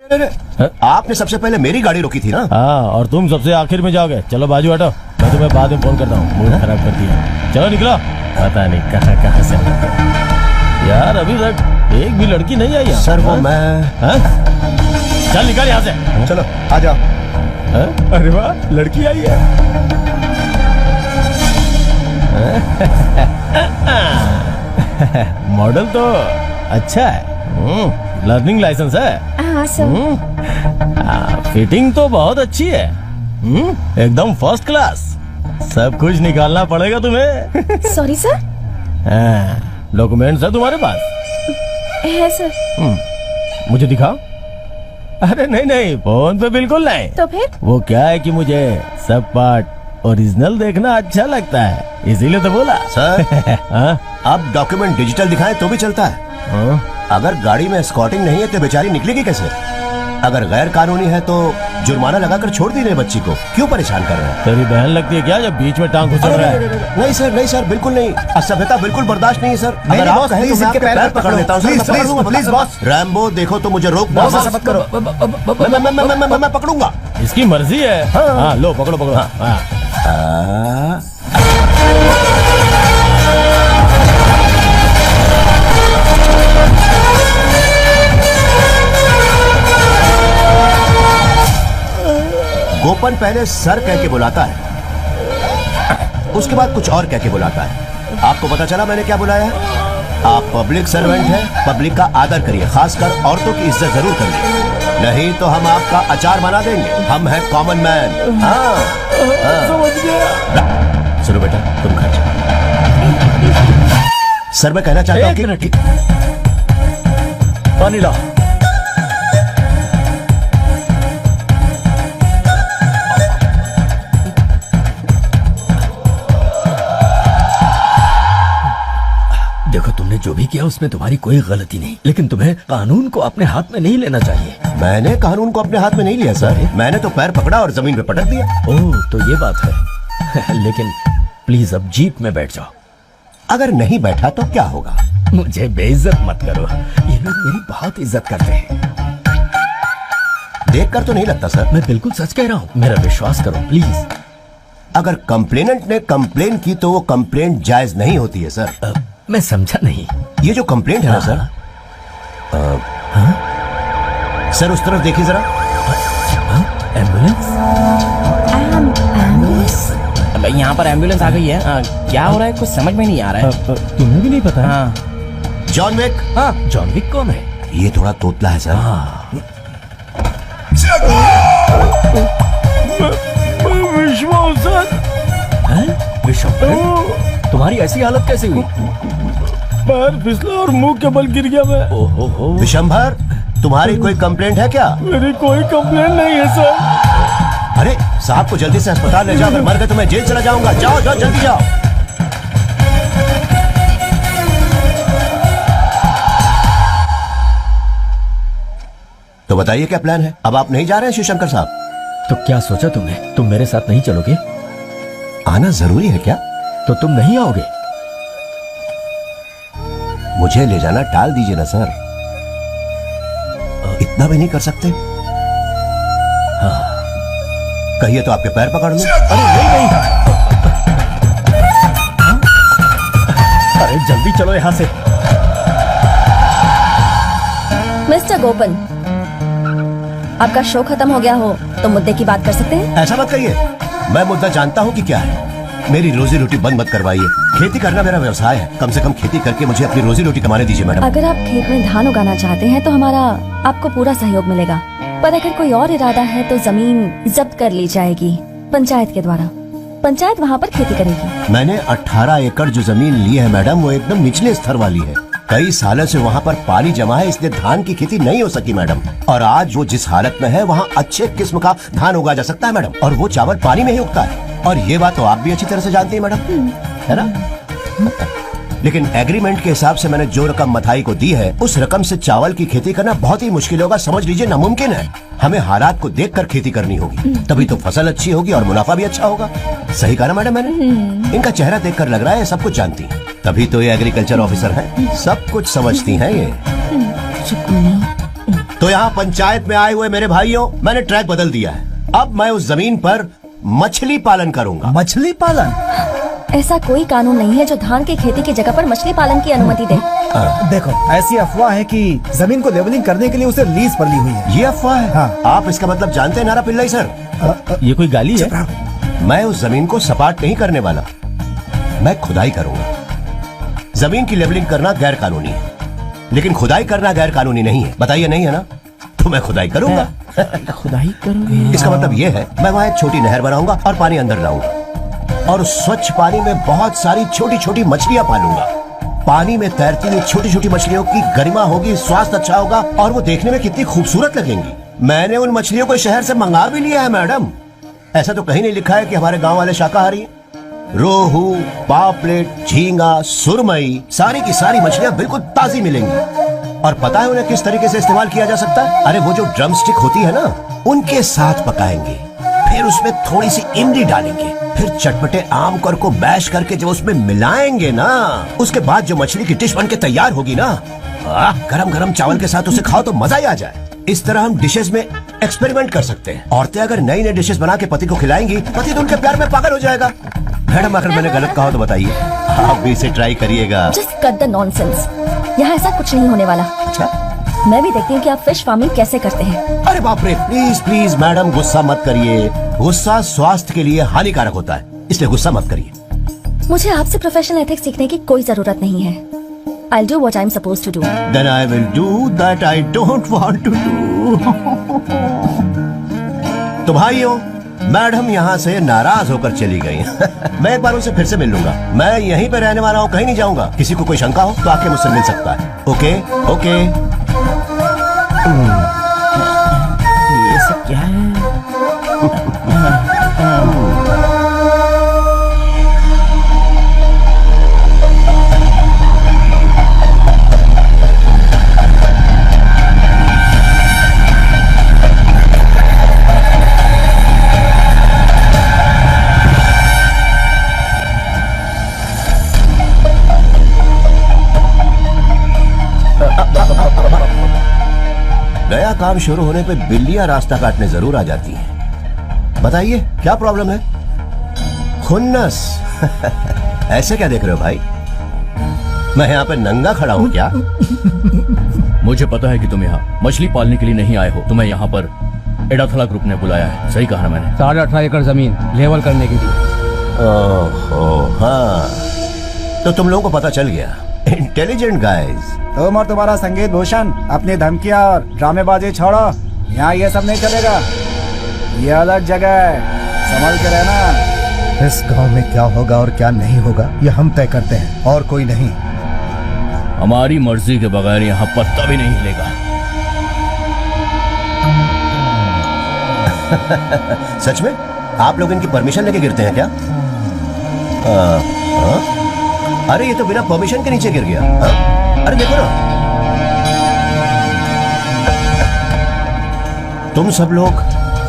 आपने सबसे पहले मेरी गाड़ी रोकी थी ना? हाँ, और तुम सबसे आखिर में जाओगे। चलो बाजू हटो, मैं तुम्हें बाद में फोन करता हूँ। मूड खराब कर दिया। चलो निकलो। पता नहीं कहाँ कहाँ से यार, अभी तक एक भी लड़की नहीं आई। सर वो मैं चल निकल यहाँ से। चलो आ जाओ। अरे वाह, लड़की आई है। मॉडल तो अच्छा है। लर्निंग लाइसेंस है? हाँ सर। फिटिंग तो बहुत अच्छी है। एकदम फर्स्ट क्लास। सब कुछ निकालना पड़ेगा तुम्हें। Sorry sir. डॉक्यूमेंट्स है तुम्हारे पास? है सर। मुझे दिखाओ। अरे नहीं नहीं, फोन पे बिल्कुल नहीं। तो फिर? वो क्या है कि मुझे सब पार्ट ओरिजिनल देखना अच्छा लगता है, इसीलिए तो बोला। सर हाँ? अब डॉक्यूमेंट डिजिटल दिखाएं तो भी चलता है। हाँ? अगर गाड़ी में स्कॉटिंग नहीं है तो बेचारी निकलेगी कैसे? अगर गैर कानूनी है तो जुर्माना लगाकर छोड़ दी रहे बच्ची को। क्यों परेशान कर रहे हैं? तेरी बहन लगती है क्या जब बीच में टांग घुसा रहा है? नहीं सर बिल्कुल नहीं। असभ्यता बिल्कुल बर्दाश्त नहीं है सर। अगर आप कहें तो मैं आपके पैर पकड़ लेता हूँ सर। Please boss. रैम्बो देखो तो मुझे रोक मत करो। मैं पकड़ूंगा। इसकी मर्जी है। हाँ लो पकड़ो पकड़ो। हाँ। गोपन पहले सर कह के बुलाता है, उसके बाद कुछ और कह के बुलाता है। आपको पता चला मैंने क्या बुलाया? आप पब्लिक सर्वेंट हैं, पब्लिक का आदर करिए, खासकर औरतों की इज्जत जरूर करिए, नहीं तो हम आपका अचार बना देंगे। हम हैं कॉमन मैन। हाँ समझ गया। सुनो बेटा, तुम घर जाओ। सर मैं कहना चाहता हूँ कि पानी लाओ। देखो, तुमने जो भी किया उसमें तुम्हारी कोई गलती नहीं, लेकिन तुम्हें कानून को अपने हाथ में नहीं लेना चाहिए। मैंने कानून को अपने हाथ में नहीं लिया सर। मैंने तो पैर पकड़ा और जमीन पे पटक दिया। ओह, तो ये बात है। लेकिन प्लीज अब जीप में बैठ जाओ। अगर नहीं बैठा तो क्या होगा? मुझे बेइज्जत मत करो, ये लोग मेरी बहुत इज्जत करते हैं। देखकर तो नहीं लगता सर। मैं बिल्कुल सच कह रहा हूँ, मेरा विश्वास करो प्लीज। अगर कंप्लेनेंट ने कंप्लेन की तो वो कंप्लेंट जायज नहीं होती है सर। मैं समझा नहीं। ये जो कंप्लेंट है ना सर, सर उस तरफ देखिए जरा। एम्बुलेंस? यहाँ पर एम्बुलेंस आ गई है। क्या हो रहा है कुछ समझ में नहीं आ रहा है। तुम्हें भी नहीं पता? हाँ। John Wick. हाँ, जॉन विक कौन है? ये थोड़ा तोतला है सर। विश्व, तुम्हारी ऐसी हालत कैसे हुई? पैर फिसला और मुंह के बल गिर गया मैं। ओहो। विशंभर, तुम्हारी कोई कंप्लेंट है क्या? मेरी कोई कंप्लेंट नहीं है सर। अरे साहब को जल्दी से अस्पताल ले जाओ, अगर मर गए तो मैं जेल चला जाऊंगा। जाओ जाओ जल्दी जाओ। तो बताइए क्या प्लान है? अब आप नहीं जा रहे हैं शिवशंकर साहब? तो क्या सोचा तुमने? तुम मेरे साथ नहीं चलोगे? आना जरूरी है क्या? तो तुम नहीं आओगे? मुझे ले जाना टाल दीजिए ना सर। इतना भी नहीं कर सकते? हाँ। कहिए तो आपके पैर पकड़ लूं। अरे नहीं। अरे जल्दी चलो यहाँ से। मिस्टर गोपन, आपका शो खत्म हो गया हो तो मुद्दे की बात कर सकते हैं? ऐसा मत कहिए, मैं मुद्दा जानता हूँ कि क्या है। मेरी रोजी रोटी बंद मत करवाइए। खेती करना मेरा व्यवसाय है, कम से कम खेती करके मुझे अपनी रोजी रोटी कमाने दीजिए मैडम। अगर आप खेत में धान उगाना चाहते हैं तो हमारा आपको पूरा सहयोग मिलेगा, पर अगर कोई और इरादा है तो जमीन जब्त कर ली जाएगी पंचायत के द्वारा। पंचायत वहाँ पर खेती करेगी। मैंने 18 एकड़ जो जमीन ली है मैडम, वो एकदम निचले स्तर वाली है। कई सालों से वहाँ पर पानी जमा है, इसलिए धान की खेती नहीं हो सकी मैडम। और आज वो जिस हालत में है वहाँ अच्छे किस्म का धान उगाया जा सकता है मैडम, और वो चावल पानी में ही उगता है। और ये बात तो आप भी अच्छी तरह से जानती है मैडम, है ना? लेकिन एग्रीमेंट के हिसाब से मैंने जो रकम मथाई को दी है, उस रकम से चावल की खेती करना बहुत ही मुश्किल होगा, समझ लीजिए नामुमकिन है। हमें हालात को देखकर खेती करनी होगी, तभी तो फसल अच्छी होगी और मुनाफा भी अच्छा होगा। सही कहा ना मैडम मैंने? इनका चेहरा देखकर लग रहा है सब कुछ जानती हैं, तभी तो ये एग्रीकल्चर ऑफिसर हैं, सब कुछ समझती हैं ये। तो यहाँ पंचायत में आए हुए मेरे भाइयों, मैंने ट्रैक बदल दिया है। अब मैं उस जमीन पर मछली पालन करूंगा। मछली पालन? ऐसा कोई कानून नहीं है जो धान की खेती की जगह पर मछली पालन की अनुमति दे। देखो, ऐसी अफवाह है कि जमीन को लेवलिंग करने के लिए उसे लीज पर ली हुई है। ये अफवाह है? हाँ। आप इसका मतलब जानते हैं नारा पिल्लाई सर? ये कोई गाली है? मैं उस जमीन को सपाट नहीं करने वाला, मैं खुदाई करूंगा। जमीन की लेवलिंग करना गैर कानूनी है, लेकिन खुदाई करना गैर कानूनी नहीं है। बताइए नहीं है ना? तो मैं खुदाई करूंगा। खुदाई करोगे? इसका मतलब ये है, मैं वहाँ एक छोटी नहर बनाऊंगा और पानी अंदर लाऊंगा, और उस स्वच्छ पानी में बहुत सारी छोटी छोटी मछलियां पालूंगा। पानी में तैरती हुई छोटी छोटी मछलियों की गरिमा होगी, स्वास्थ्य अच्छा होगा, और वो देखने में कितनी खूबसूरत लगेंगी। मैंने उन मछलियों को शहर से मंगा भी लिया है मैडम। ऐसा तो कहीं नहीं लिखा है कि हमारे गांव वाले शाकाहारी हैं। रोहू, पापलेट, झींगा, सुरमई, सारी की सारी मछलियां बिल्कुल ताजी मिलेंगी। और पता है उन्हें किस तरीके से इस्तेमाल किया जा सकता है? अरे वो जो ड्रम स्टिक होती है ना, उनके साथ पकाएंगे, फिर उसमें थोड़ी सी इमली डालेंगे, फिर चटपटे आम कर को मैश करके जब उसमें मिलाएंगे ना, उसके बाद जो मछली की डिश बन के तैयार होगी ना, गरम गरम चावल के साथ उसे खाओ तो मजा ही आ जाए। इस तरह हम डिशेस में एक्सपेरिमेंट कर सकते हैं। औरतें अगर नई नई डिशेस बना के पति को खिलाएंगी, पति तो उनके प्यार में पागल हो जाएगा। मैडम अगर मैंने गलत कहा तो बताइए, आप भी इसे ट्राई करिएगा। Just cut the nonsense. यहाँ ऐसा कुछ नहीं होने वाला। अच्छा, मैं भी देखती हूँ कि आप फिश फार्मिंग कैसे करते हैं। अरे बाप रे, प्लीज प्लीज मैडम गुस्सा मत करिए। गुस्सा स्वास्थ्य के लिए हानिकारक होता है, इसलिए गुस्सा मत करिए। मुझे आपसे प्रोफेशनल एथिक्स सीखने की कोई जरूरत नहीं है। I'll do what I'm supposed to do. Then I will do that I don't want to do. तो भाइयों, मैडम यहाँ से नाराज होकर चली गई। मैं एक बार उनसे फिर से मिल लूंगा। मैं यहीं पे रहने वाला हूँ, कहीं नहीं जाऊंगा। किसी को कोई शंका हो तो आके मुझसे मिल सकता है। Okay okay. ये सब क्या है? नया काम शुरू होने पे बिल्लियां रास्ता काटने जरूर आ जाती हैं। बताइए क्या प्रॉब्लम है? खुन्नस। ऐसे क्या देख रहे हो भाई? मैं यहाँ पे नंगा खड़ा हूँ क्या? मुझे पता है कि तुम यहाँ मछली पालने के लिए नहीं आए हो। तुम्हें यहाँ पर एडाथला ग्रुप ने बुलाया है। सही कहा ना मैंने? 18.5 एकड़ जमीन लेवल करने के लिए। ओहो हाँ, तो तुम लोगों को पता चल गया। Intelligent guys. तुम और तुम्हारा संगीत भूषण अपनी धमकियां और ड्रामेबाजी छोड़ो। यहाँ ये सब नहीं चलेगा, ये अलग जगह है, संभल के रहना। इस गांव में क्या होगा और क्या नहीं होगा ये हम तय करते हैं, और कोई नहीं। हमारी मर्जी के बगैर यहाँ पत्ता भी नहीं हिलेगा। सच में आप लोग इनकी परमिशन लेके गिरते हैं क्या? अरे ये तो बिना परमिशन के नीचे गिर गया। अरे देखो ना, तुम सब लोग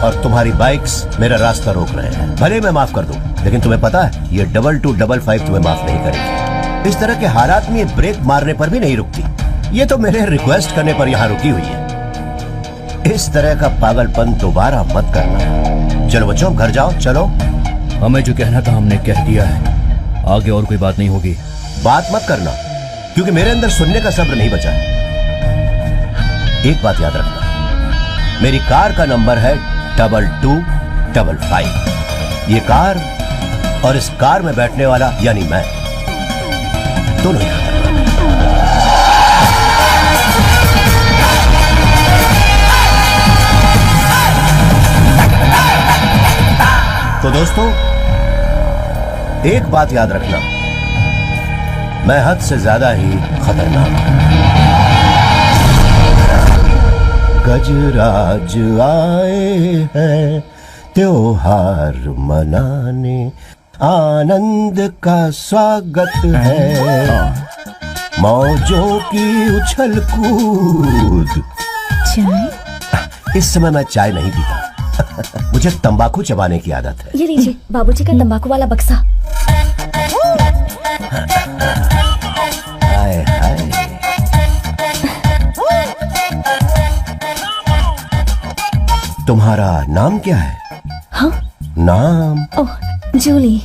और तुम्हारी बाइक्स मेरा रास्ता रोक रहे हैं। भले मैं माफ कर दूं, लेकिन तुम्हें पता है ये 2255 तुम्हें माफ नहीं करेगी। इस तरह के हालात में ये ब्रेक मारने पर भी नहीं रुकती। ये तो मेरे रिक्वेस्ट करने पर यहाँ रुकी हुई है। इस तरह का पागलपन दोबारा मत करना। चलो बच्चों घर जाओ, चलो। हमें जो कहना था हमने कह दिया है, आगे और कोई बात नहीं होगी। बात मत करना, क्योंकि मेरे अंदर सुनने का सब्र नहीं बचा। एक बात याद रखना, मेरी कार का नंबर है 2255। ये कार और इस कार में बैठने वाला यानी मैं, दोनों ही खतरनाक। तो दोस्तों एक बात याद रखना, मैं हद से ज्यादा ही खतरनाक हूं। गजराज आए हैं त्योहार मनाने, आनंद का स्वागत है, मौजों की उछल कूद। चाय? इस समय मैं चाय नहीं पीता। मुझे तंबाकू चबाने की आदत है। ये लीजिए बाबूजी का तंबाकू वाला बक्सा। हाय हाय। तुम्हारा नाम क्या है? हाँ? नाम? ओह, जूली।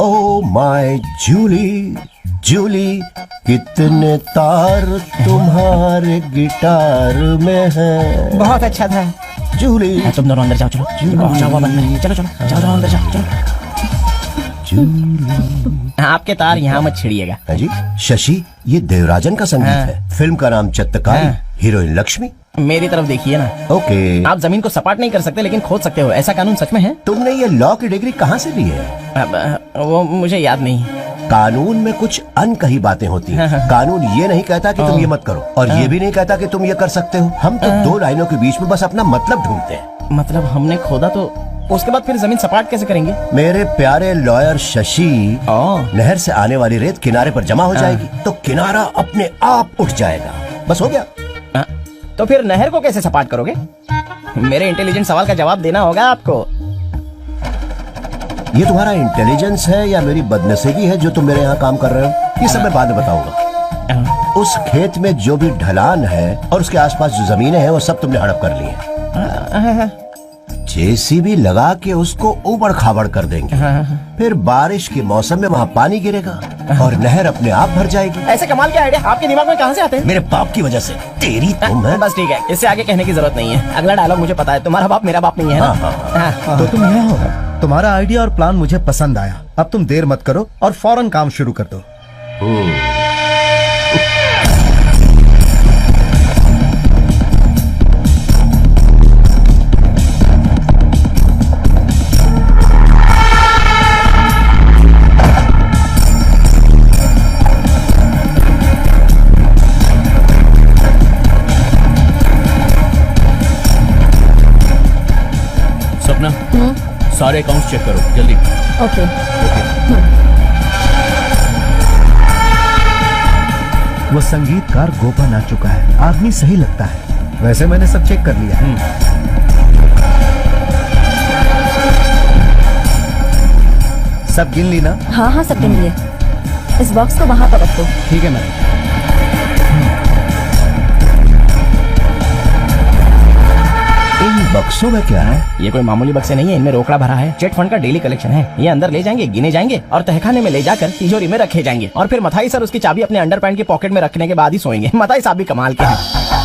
ओ माय जूली, जूली कितने तार तुम्हारे गिटार में है। बहुत अच्छा था। जूली, तुम दोनों अंदर जाओ, चलो जाओ, चलो चलो जाओ जाओ अंदर जाओ, चलो। आपके तार यहाँ मत छिड़िएगा। हाँ जी। शशि, ये देवराजन का संगीत हाँ। है। फिल्म का नाम चत्तकारी, हाँ। हीरोइन लक्ष्मी। मेरी तरफ देखिए ना। ओके। आप जमीन को सपाट नहीं कर सकते लेकिन खोद सकते हो, ऐसा कानून सच में है? तुमने ये लॉ की डिग्री कहाँ से ली है? वो मुझे याद नहीं। कानून में कुछ अनकही बातें होती हैं। कानून ये नहीं कहता कि तुम ये मत करो, और ये भी नहीं कहता कि तुम ये कर सकते हो। हम तो दो लाइनों के बीच में बस अपना मतलब ढूंढते हैं। मतलब हमने खोदा तो उसके बाद फिर जमीन सपाट कैसे करेंगे? मेरे प्यारे लॉयर शशि, नहर से आने वाली रेत किनारे पर जमा हो जाएगी, तो किनारा अपने आप उठ जाएगा। बस हो गया। तो फिर नहर को कैसे सपाट करोगे? मेरे इंटेलिजेंट सवाल का जवाब देना होगा आपको। ये तुम्हारा इंटेलिजेंस है या मेरी बदनसीबी है जो तुम मेरे यहाँ काम कर रहे हो? ये सब मैं बाद में बताऊंगा। उस खेत में जो भी ढलान है और उसके आसपास जो जमीनें हैं वो सब तुमने हड़प कर ली है। जेसीबी लगा के उसको उबड़ खाबड़ कर देंगे। फिर बारिश के मौसम में वहाँ पानी गिरेगा और नहर अपने आप भर जाएगी। ऐसे कमाल के आइडिया आपके दिमाग में कहाँ से आते हैं? मेरे बाप की वजह से। तेरी तुम है। बस ठीक है, इससे आगे कहने की जरूरत नहीं है। अगला डायलॉग मुझे पता है, तुम्हारा बाप मेरा बाप नहीं है ना? हाँ। तो तुम यहाँ हो। तुम्हारा आइडिया और प्लान मुझे पसंद आया। अब तुम देर मत करो और फौरन काम शुरू कर दो। सपना, सारे अकाउंट्स चेक करो जल्दी। ओके। वो संगीतकार गोपन आ चुका है। आदमी सही लगता है। वैसे मैंने सब चेक कर लिया है। सब गिन ली ना? हाँ हाँ, सब गिन लिए। इस बॉक्स को वहाँ पर रखो। ठीक है मैडम। इन बक्सों में क्या है? ये कोई मामूली बक्से नहीं है, इनमें रोकड़ा भरा है। चिट फंड का डेली कलेक्शन है। ये अंदर ले जाएंगे, गिने जाएंगे और तहखाने में ले जाकर तिजोरी में रखे जाएंगे। और फिर मथाई सर उसकी चाबी अपने अंडरपैंट की पॉकेट में रखने के बाद ही सोएंगे। मथाई साहब भी कमाल के हैं।